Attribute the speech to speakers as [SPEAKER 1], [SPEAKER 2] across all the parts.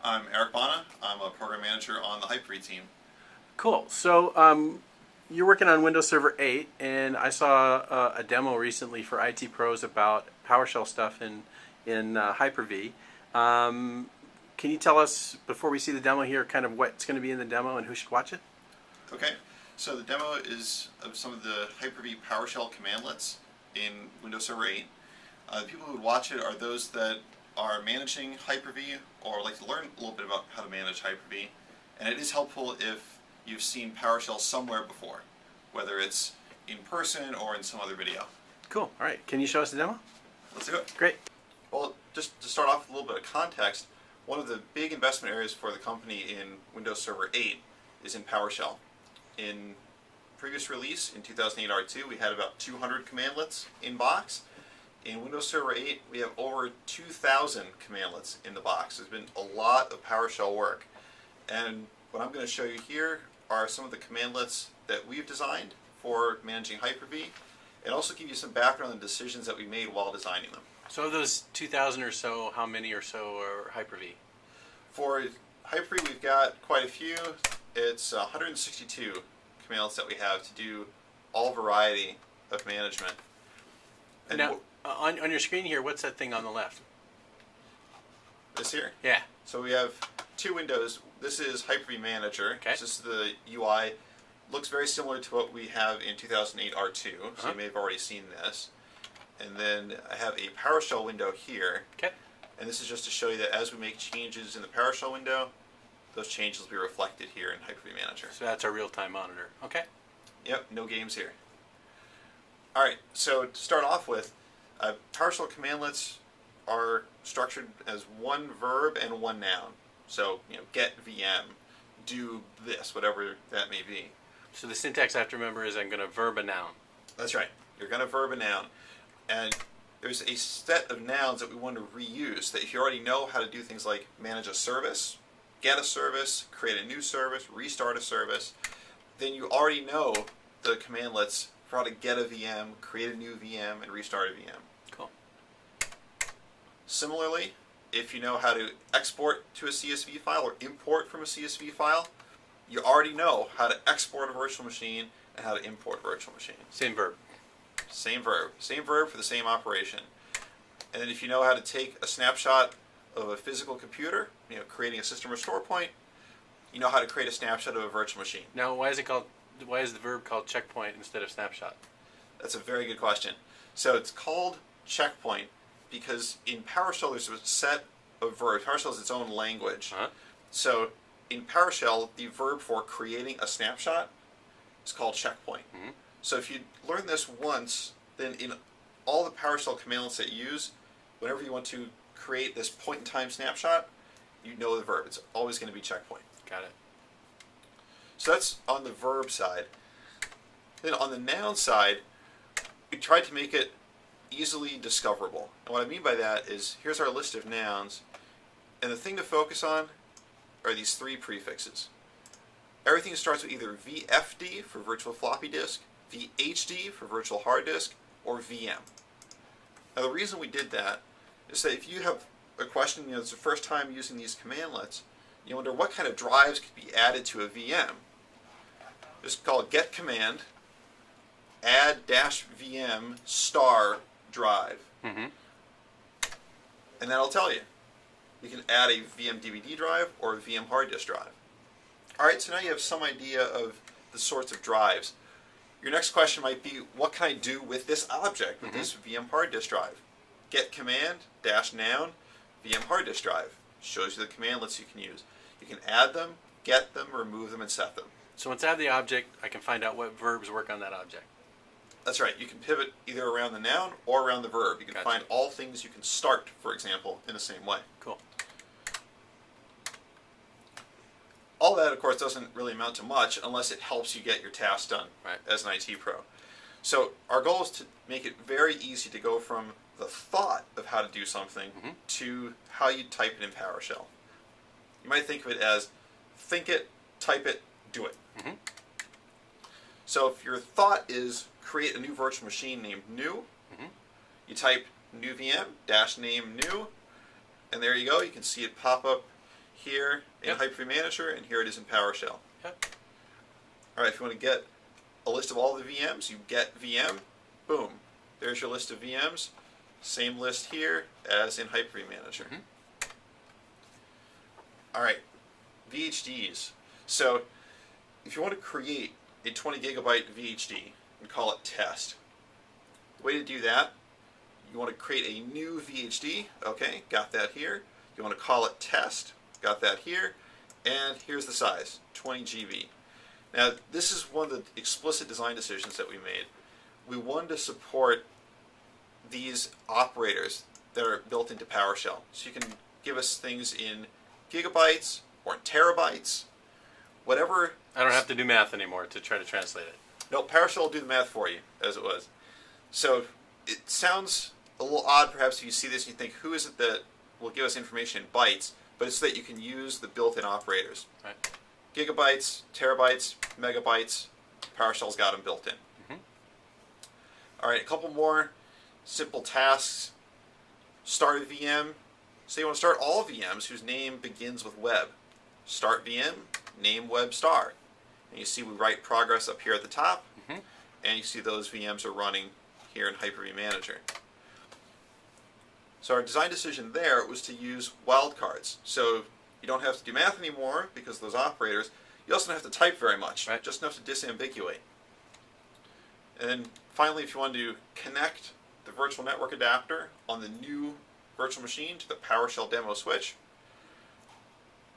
[SPEAKER 1] I'm Eric Bana. I'm a program manager on the Hyper-V team.
[SPEAKER 2] Cool. So you're working on Windows Server 8, and I saw a demo recently for IT pros about PowerShell stuff in Hyper-V. Can you tell us, before we see the demo here, kind of what's going to be in the demo and who should watch it?
[SPEAKER 1] Okay, so the demo is of some of the Hyper-V PowerShell commandlets in Windows Server 8. The people who would watch it are those that are managing Hyper-V or like to learn a little bit about how to manage Hyper-V. And it is helpful if you've seen PowerShell somewhere before, whether it's in person or in some other video.
[SPEAKER 2] Cool. All right. Can you show us the demo?
[SPEAKER 1] Let's do it.
[SPEAKER 2] Great.
[SPEAKER 1] Well, just to start off with a little bit of context, one of the big investment areas for the company in Windows Server 8 is in PowerShell. In previous release, in 2008 R2, we had about 200 commandlets in box. In Windows Server 8, we have over 2,000 commandlets in the box. There's been a lot of PowerShell work. And what I'm going to show you here are some of the commandlets that we've designed for managing Hyper-V, and also give you some background on the decisions that we made while designing them.
[SPEAKER 2] So of those 2,000 or so, how many or so are Hyper-V?
[SPEAKER 1] For Hyper-V, we've got quite a few. It's 162 commandlets that we have to do all variety of management. And
[SPEAKER 2] now, on your screen here, what's that thing on the left?
[SPEAKER 1] This here?
[SPEAKER 2] Yeah.
[SPEAKER 1] So we have two windows. This is Hyper-V Manager.
[SPEAKER 2] Okay.
[SPEAKER 1] This is the UI. Looks very similar to what we have in 2008 R2, so you may have already seen this. And then I have a PowerShell window here.
[SPEAKER 2] Okay.
[SPEAKER 1] And this is just to show you that as we make changes in the PowerShell window, those changes will be reflected here in Hyper-V Manager.
[SPEAKER 2] So that's our real-time monitor. Okay.
[SPEAKER 1] Yep, no games here. Alright, so to start off with, PowerShell commandlets are structured as one verb and one noun. So, get VM, do this, whatever that may be.
[SPEAKER 2] So the syntax I have to remember is I'm going to verb a noun.
[SPEAKER 1] That's right. You're going to verb a noun. And there's a set of nouns that we want to reuse, that if you already know how to do things like manage a service, get a service, create a new service, restart a service, then you already know the commandlets for how to get a VM, create a new VM, and restart a VM.
[SPEAKER 2] Cool.
[SPEAKER 1] Similarly, if you know how to export to a CSV file or import from a CSV file, you already know how to export a virtual machine and how to import a virtual machine.
[SPEAKER 2] Same verb.
[SPEAKER 1] Same verb. Same verb for the same operation. And then if you know how to take a snapshot of a physical computer, creating a system restore point, you know how to create a snapshot of a virtual machine.
[SPEAKER 2] Now, why is the verb called checkpoint instead of snapshot?
[SPEAKER 1] That's a very good question. So it's called checkpoint because in PowerShell there's a set of verbs. PowerShell is its own language. So in PowerShell, the verb for creating a snapshot is called checkpoint. So if you learn this once, then in all the PowerShell commandlets that you use, whenever you want to create this point-in-time snapshot, you know the verb. It's always going to be checkpoint.
[SPEAKER 2] Got it.
[SPEAKER 1] So that's on the verb side. Then on the noun side, we tried to make it easily discoverable. And what I mean by that is, here's our list of nouns, and the thing to focus on are these three prefixes. Everything starts with either VFD for virtual floppy disk, VHD for virtual hard disk, or VM. Now the reason we did that is that if you have a question, it's the first time using these commandlets, you wonder what kind of drives could be added to a VM. Just call it get command, add -VM star drive. And that'll tell you. You can add a VM DVD drive or a VM hard disk drive. Alright, so now you have some idea of the sorts of drives. Your next question might be, what can I do with this object, with this VM hard disk drive? Get command, -noun, VM hard disk drive. Shows you the commandlets you can use. You can add them, get them, remove them, and set them.
[SPEAKER 2] So once I have the object, I can find out what verbs work on that object.
[SPEAKER 1] That's right. You can pivot either around the noun or around the verb. You can
[SPEAKER 2] Gotcha.
[SPEAKER 1] find all things you can start, for example, in the same way.
[SPEAKER 2] Cool.
[SPEAKER 1] All that, of course, doesn't really amount to much unless it helps you get your tasks done as an IT pro. So our goal is to make it very easy to go from the thought of how to do something to how you type it in PowerShell. You might think of it as think it, type it, do it. So if your thought is create a new virtual machine named new, you type new VM -name new, and there you go. You can see it pop up here in
[SPEAKER 2] Yep.
[SPEAKER 1] Hyper-V Manager, and here it is in PowerShell.
[SPEAKER 2] Yep.
[SPEAKER 1] All right, if you want to get a list of all the VMs, you get VM, boom. There's your list of VMs. Same list here as in Hyper-V Manager.
[SPEAKER 2] Mm-hmm.
[SPEAKER 1] All right, VHDs. So if you want to create a 20 gigabyte VHD and call it test, the way to do that, you want to create a new VHD. Okay, got that here. You want to call it test, got that here. And here's the size, 20 GB. Now, this is one of the explicit design decisions that we made. We wanted to support these operators that are built into PowerShell. So you can give us things in gigabytes or in terabytes, whatever.
[SPEAKER 2] I don't have to do math anymore to try to translate it.
[SPEAKER 1] No, PowerShell will do the math for you, as it was. So it sounds a little odd, perhaps, if you see this and you think, who is it that will give us information in bytes? But it's so that you can use the built-in operators.
[SPEAKER 2] Right.
[SPEAKER 1] Gigabytes, terabytes, megabytes, PowerShell's got them built in.
[SPEAKER 2] Mm-hmm.
[SPEAKER 1] All right, a couple more simple tasks. Start a VM. Say you want to start all VMs whose name begins with web. Start VM, name web star. And you see we write progress up here at the top,
[SPEAKER 2] Mm-hmm.
[SPEAKER 1] and you see those VMs are running here in Hyper-V Manager. So our design decision there was to use wildcards. So you don't have to do math anymore because of those operators. You also don't have to type very much,
[SPEAKER 2] right.
[SPEAKER 1] Just enough to disambiguate. And then finally, if you want to connect the virtual network adapter on the new virtual machine to the PowerShell demo switch,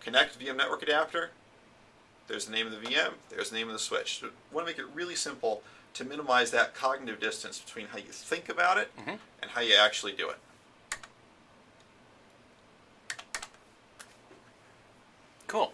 [SPEAKER 1] connect VM network adapter, there's the name of the VM, there's the name of the switch. So we want to make it really simple to minimize that cognitive distance between how you think about it
[SPEAKER 2] Mm-hmm.
[SPEAKER 1] and how you actually do it.
[SPEAKER 2] Cool.